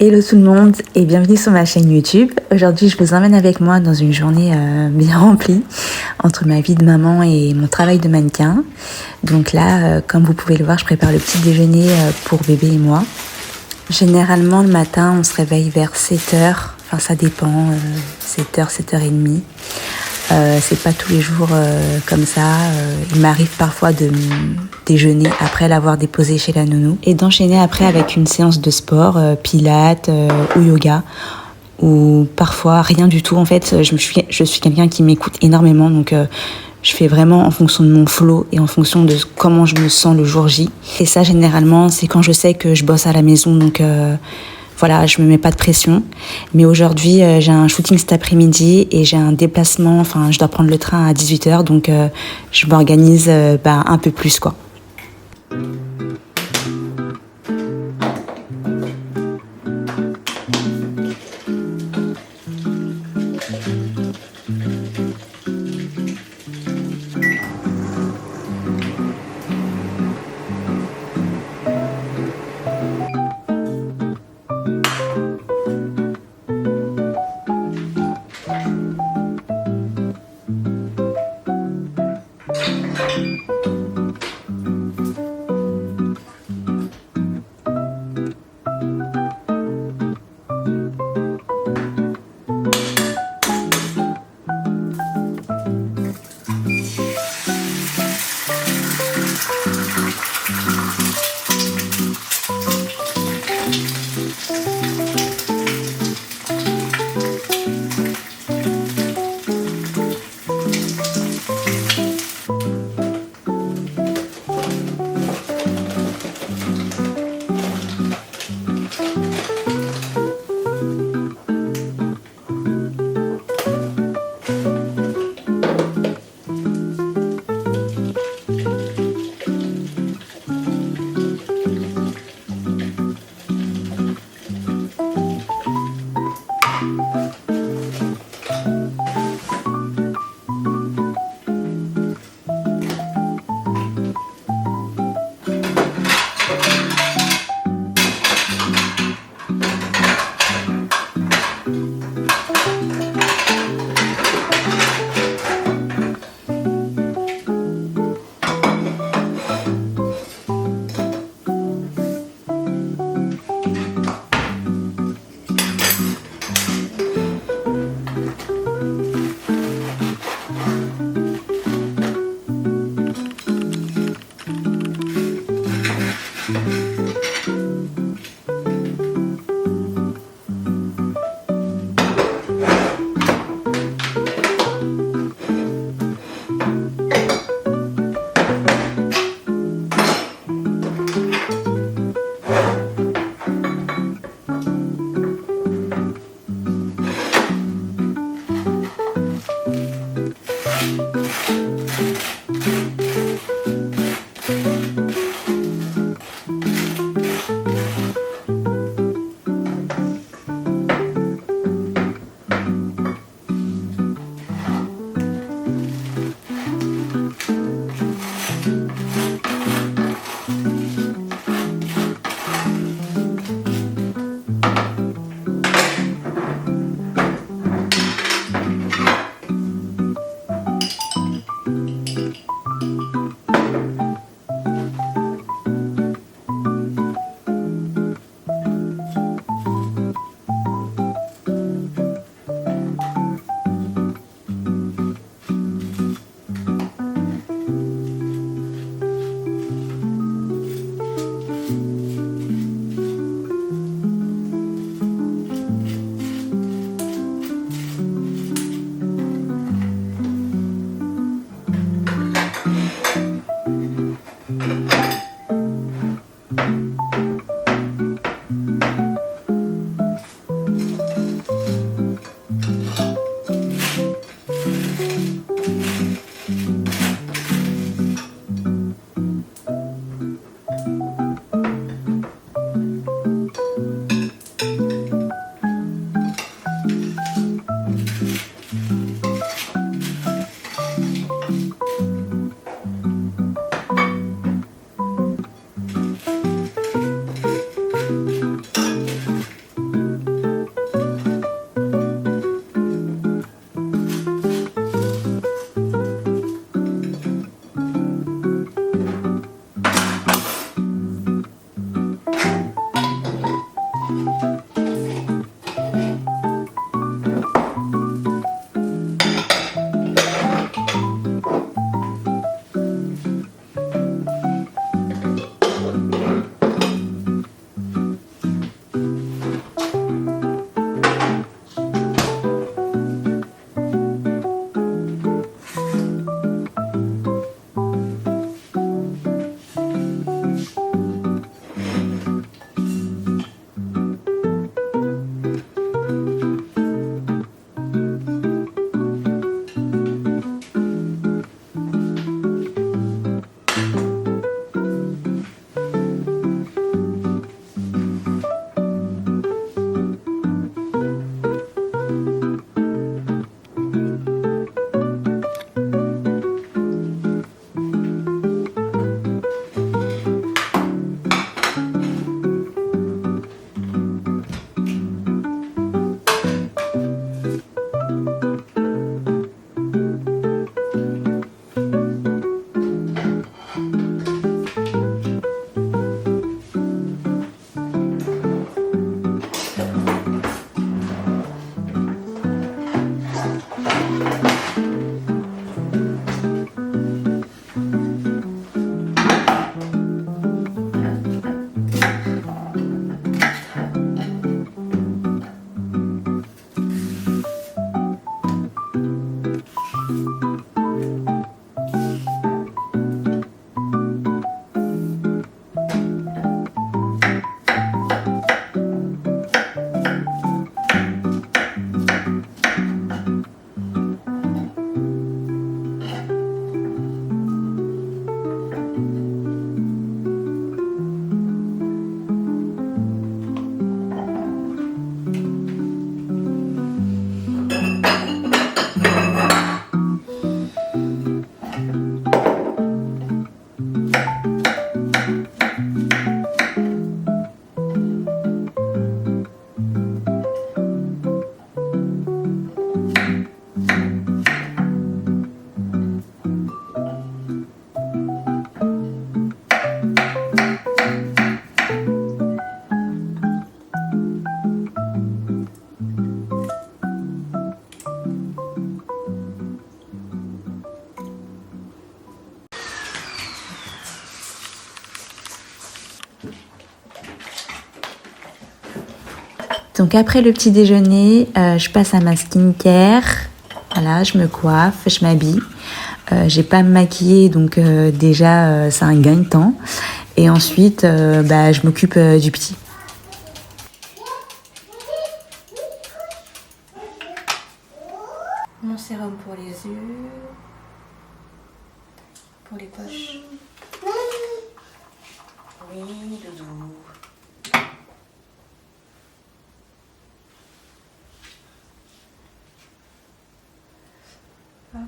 Hello tout le monde et bienvenue sur ma chaîne YouTube. Aujourd'hui, je vous emmène avec moi dans une journée bien remplie entre ma vie de maman et mon travail de mannequin. Donc là, comme vous pouvez le voir, je prépare le petit déjeuner pour bébé et moi. Généralement, le matin, on se réveille vers 7h. Enfin, ça dépend, 7h, 7h30. C'est pas tous les jours comme ça. Il m'arrive parfois de déjeuner après l'avoir déposé chez la nounou et d'enchaîner après avec une séance de sport, pilates ou yoga, ou parfois rien du tout. En fait, je suis quelqu'un qui m'écoute énormément, donc je fais vraiment en fonction de mon flow et en fonction de comment je me sens le jour J. Et ça, généralement, c'est quand je sais que je bosse à la maison, donc voilà, je me mets pas de pression. Mais aujourd'hui, j'ai un shooting cet après-midi et j'ai un déplacement, enfin, je dois prendre le train à 18h, donc je m'organise un peu plus, quoi. Donc après le petit déjeuner, je passe à ma skincare. Voilà, je me coiffe, je m'habille. J'ai pas à me maquiller, donc déjà c'est un gain de temps. Et ensuite, je m'occupe du petit. Mon sérum pour les yeux, pour les poches. Oui, doudou. Hop.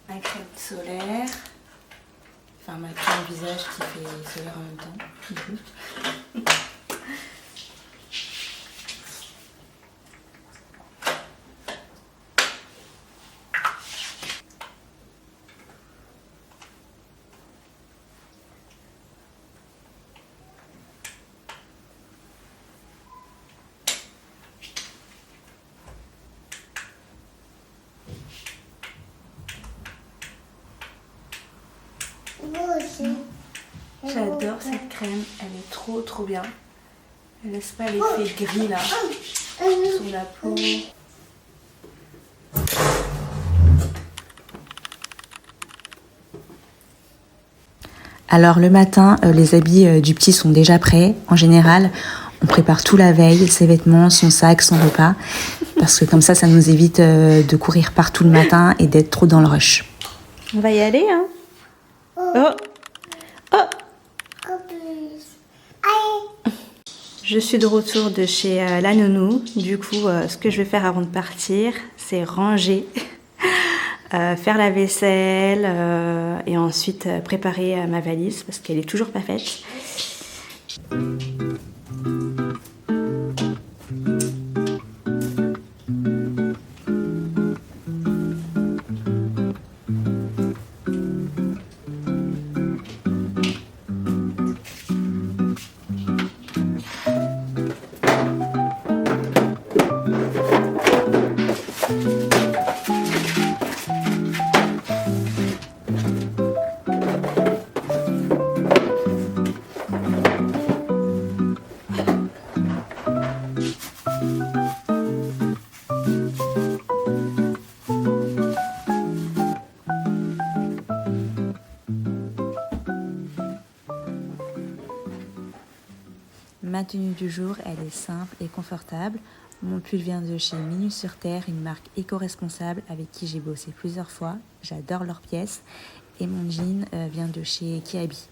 Ma crème solaire, enfin ma crème visage qui fait solaire en même temps, du coup. J'adore cette crème, elle est trop bien. Elle laisse pas l'effet gris là sur la peau. Alors le matin, les habits du petit sont déjà prêts. En général, on prépare tout la veille, ses vêtements, son sac, son repas. Parce que comme ça nous évite de courir partout le matin et d'être trop dans le rush. On va y aller, hein? Oh! Oh! Je suis de retour de chez la nounou. Du coup, ce que je vais faire avant de partir, c'est ranger, faire la vaisselle et ensuite préparer ma valise parce qu'elle est toujours pas faite. Ma tenue du jour, elle est simple et confortable. Mon pull vient de chez Minus sur Terre, une marque éco-responsable avec qui j'ai bossé plusieurs fois. J'adore leurs pièces. Et mon jean vient de chez Kiabi.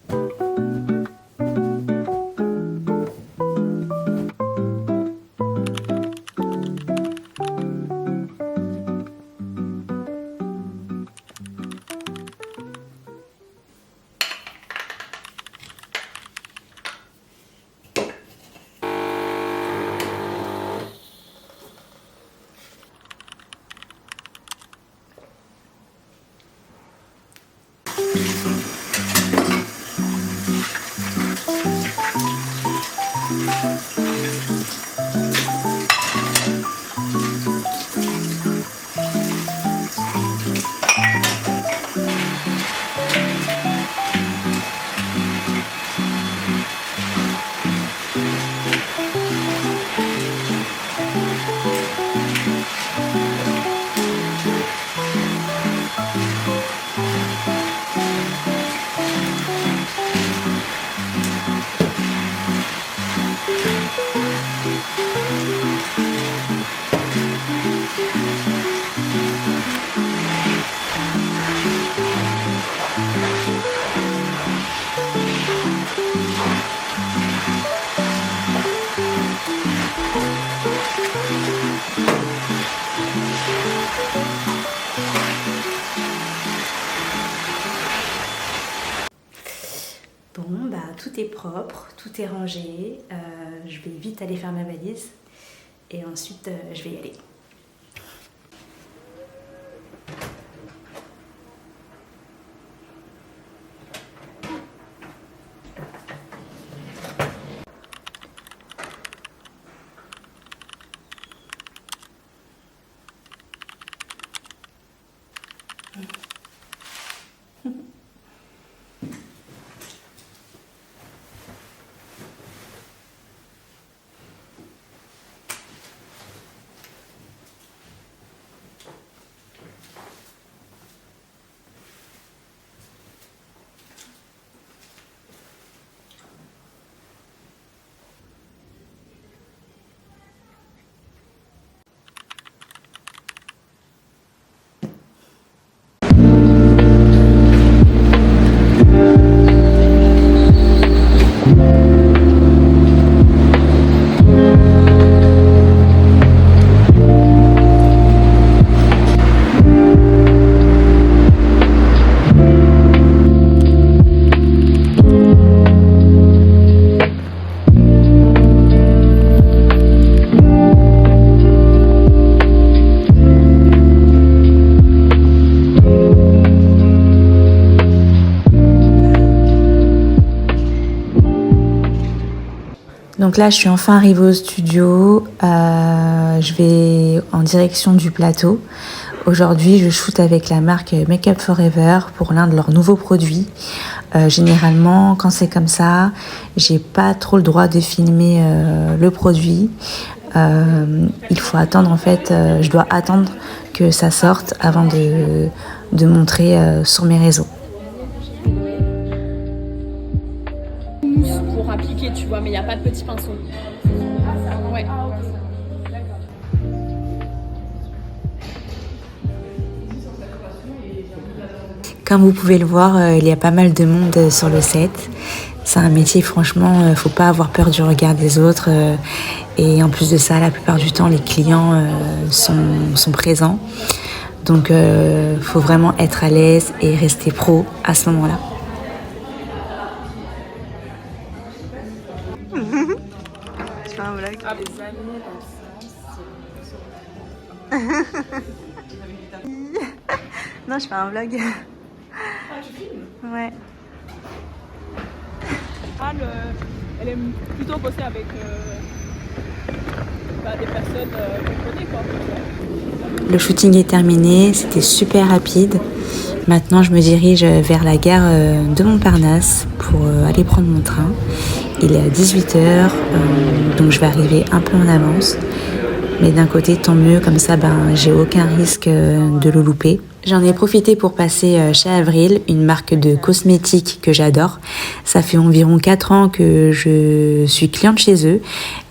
Bon, bah tout est propre, tout est rangé. je vais vite aller faire ma valise et ensuite je vais y aller. Donc là, je suis enfin arrivée au studio. Je vais en direction du plateau. Aujourd'hui, je shoote avec la marque Make Up Forever pour l'un de leurs nouveaux produits. Généralement, quand c'est comme ça, j'ai pas trop le droit de filmer le produit. Il faut attendre, en fait, je dois attendre que ça sorte avant de montrer sur mes réseaux. Pour appliquer, tu vois, mais il n'y a pas de petit pinceau. Ouais. Comme vous pouvez le voir, il y a pas mal de monde sur le set. C'est un métier, franchement, faut pas avoir peur du regard des autres. Et en plus de ça, la plupart du temps, les clients sont présents. Donc, faut vraiment être à l'aise et rester pro à ce moment-là. Tu fais un vlog? Ah, les années dans le sens. Non, je fais un vlog. Ah, tu filmes? Ouais. Elle aime plutôt bosser avec des personnes qu'on connaît, quoi. Le shooting est terminé, c'était super rapide. Maintenant, je me dirige vers la gare de Montparnasse pour aller prendre mon train. Il est à 18h, donc je vais arriver un peu en avance. Mais d'un côté, tant mieux, comme ça, j'ai aucun risque de le louper. J'en ai profité pour passer chez Avril, une marque de cosmétiques que j'adore. Ça fait environ 4 ans que je suis cliente chez eux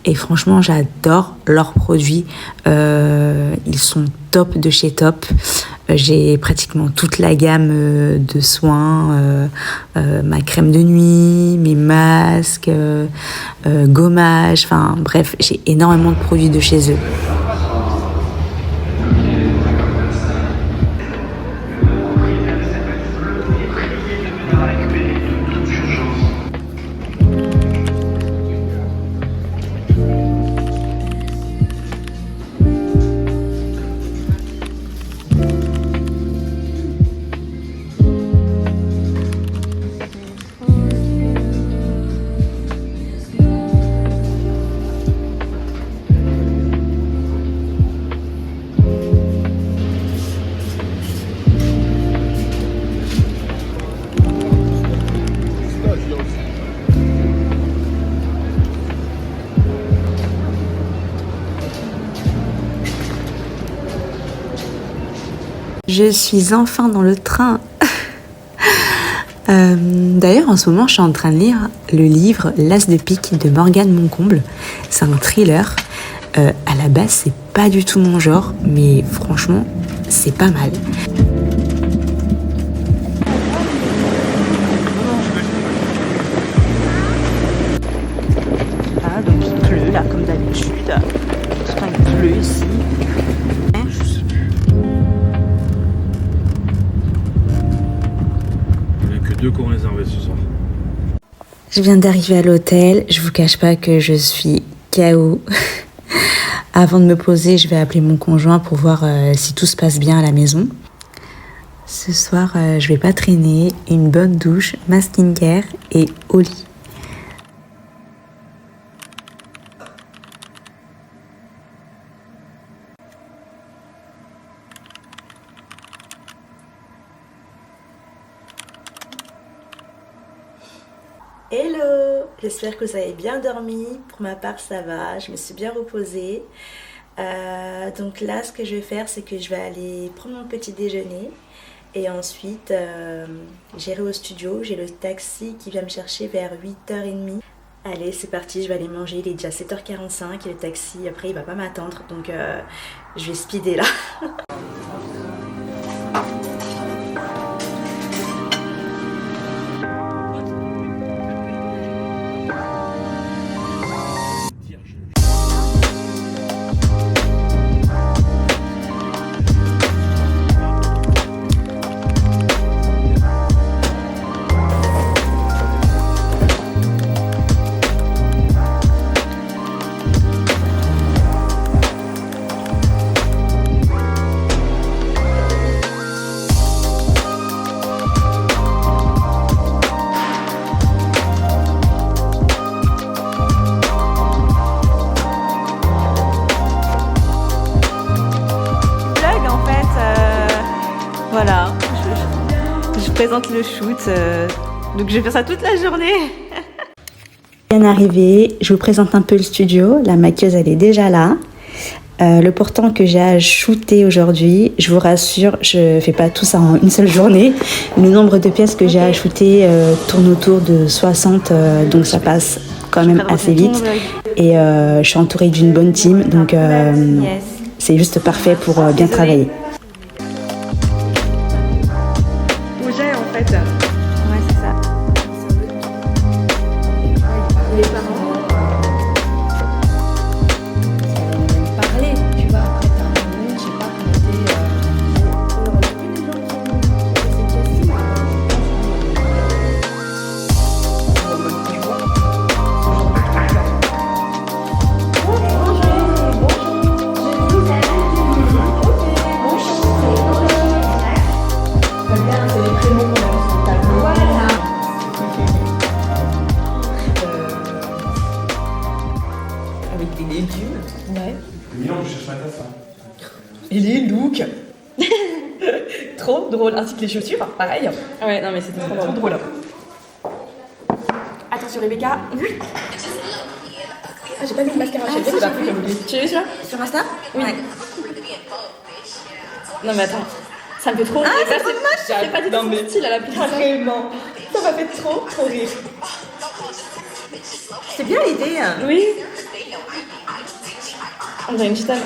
et franchement, j'adore leurs produits. Ils sont top de chez top. J'ai pratiquement toute la gamme de soins, ma crème de nuit, mes masques, gommage, enfin bref, j'ai énormément de produits de chez eux. Je suis enfin dans le train. D'ailleurs, en ce moment, je suis en train de lire le livre L'As de pique de Morgane Moncomble. C'est un thriller. À la base, c'est pas du tout mon genre, mais franchement, c'est pas mal. Ah, donc il pleut là, comme d'habitude. Putain, il pleut ici. Il n'y a que 2 qui ont réservé ce soir. Je viens d'arriver à l'hôtel, je vous cache pas que je suis KO. Avant de me poser, je vais appeler mon conjoint pour voir si tout se passe bien à la maison. Ce soir, je vais pas traîner, une bonne douche, ma skincare et au lit. Hello! J'espère que vous avez bien dormi. Pour ma part, ça va. Je me suis bien reposée. Donc là, ce que je vais faire, c'est que je vais aller prendre mon petit déjeuner. Et ensuite, j'irai au studio. J'ai le taxi qui vient me chercher vers 8h30. Allez, c'est parti, je vais aller manger. Il est déjà 7h45 et le taxi, après, il va pas m'attendre. Donc, je vais speeder là. Voilà, je présente le shoot, donc je vais faire ça toute la journée. Bien arrivé, je vous présente un peu le studio, la maquilleuse elle est déjà là. Le portant que j'ai à shooter aujourd'hui, je vous rassure, je fais pas tout ça en une seule journée. Le nombre de pièces que j'ai à shooter tourne autour de 60, donc ça passe quand même assez vite. Et je suis entourée d'une bonne team, donc c'est juste parfait pour bien travailler. Ouais, c'est ça. Les parents parler, tu vois. Après, t'as un moment, je sais pas comment t'es. On aurait pu des gens qui ont cette question. Avec des légumes. Ouais. Milan, je cherche ma tasse. Et les looks. Trop drôle. Ainsi que les chaussures, pareil. Ouais, non mais c'était trop drôle. Trop drôle. Attention Rebecca. Ah, j'ai pas mis le mascara. J'ai pas pris comme oublié. Tu l'as vu celui-là? Sur Insta? Oui. Ouais. Non mais attends, ça me fait trop rire. Ah, c'est trop moche. C'est pas du tout mon style à la plus. Vraiment. Ça m'a fait trop rire. C'est bien l'idée. Oui. On dirait une chitane.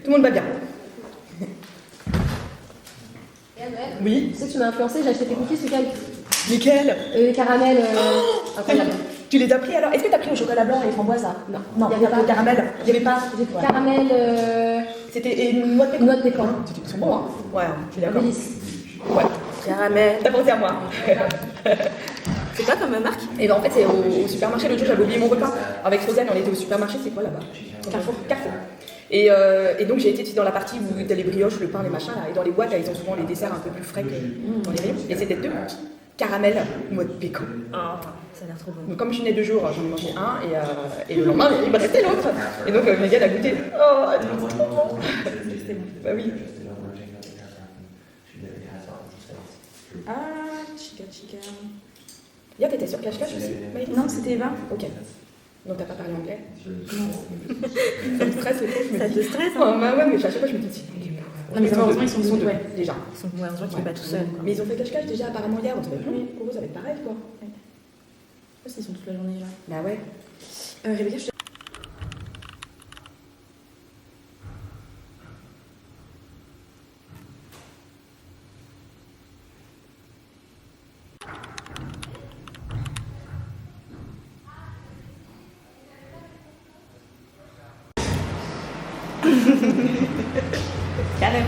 Tout le monde va bien. Oui. Tu sais que tu m'as influencé, j'ai acheté tes cookies ce week-end. Lesquels? Les caramels, incroyable. Tu les as pris alors? Est-ce que t'as pris au chocolat blanc et les framboises là? Non, il y avait pas de caramel. Il y avait pas. J'ai caramel, C'était une noix de pécan. noix de pécan. Ils sont bons, hein? Ouais, je suis d'accord. Délice. Ouais. Caramel. T'as pensé à moi. C'est quoi comme marque? Et ben en fait c'est au supermarché. L'autre jour j'avais oublié mon repas. Avec Rosanne on était au supermarché, c'est quoi là-bas? Carrefour. Carrefour. Et donc j'ai été dans la partie où t'as les brioches, le pain, les machins là. Et dans les boîtes là, ils ont souvent les desserts un peu plus frais que dans les rayons. Et c'était 2 caramel noix de pécan. Ça a l'air trop bon. Donc comme je venais 2 jours, j'en ai mangé un et le lendemain il m'a resté l'autre. Et donc Megan a goûté. Oh, c'est trop bon. Bah oui. Ah, chica. Hier t'étais sur Cache Cache aussi, Maëlys? Non, c'était Eva. Ok. Donc t'as pas parlé anglais? Ça me stresse les fois, je me Ça dis. te stresse, Bah ouais, mais à chaque fois je me dis. Non, mais heureusement, ils sont deux, deux, ouais. déjà. Ouais, heureusement qu'il n'est pas tout seul. Quoi. Mais ils ont fait Cache Cache déjà apparemment hier, donc ça va être long. Pour eux ça va être pareil quoi. Ils sont toute la journée là. Bah ouais. Rebecca, je te... Carrément.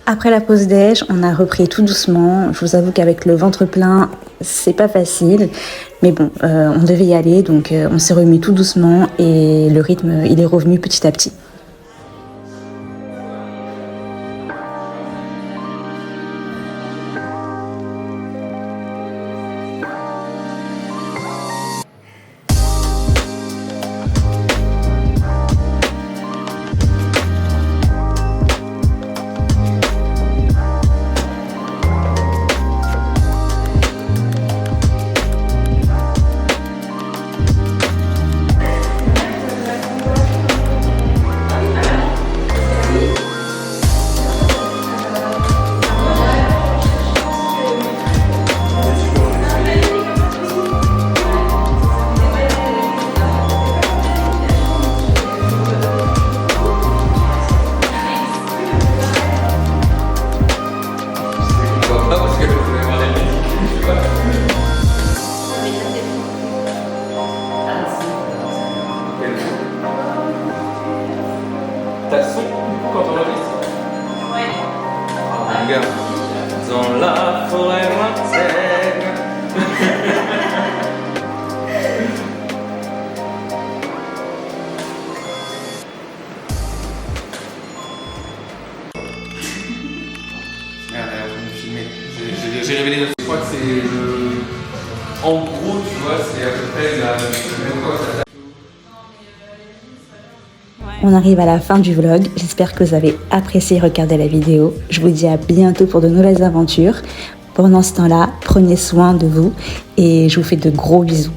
Après la pause déj, on a repris tout doucement. Je vous avoue qu'avec le ventre plein, c'est pas facile. Mais bon, on devait y aller, donc on s'est remis tout doucement et le rythme, il est revenu petit à petit. T'as le son quand on enregistre? Ouais. Oh, gars. Dans la forêt lointaine. Merde, elle est en train de filmer. J'ai révélé notre. Je crois que c'est le. En gros, tu vois, c'est à peu près la même chose. On arrive à la fin du vlog, j'espère que vous avez apprécié regarder la vidéo. Je vous dis à bientôt pour de nouvelles aventures. Pendant ce temps-là, prenez soin de vous et je vous fais de gros bisous.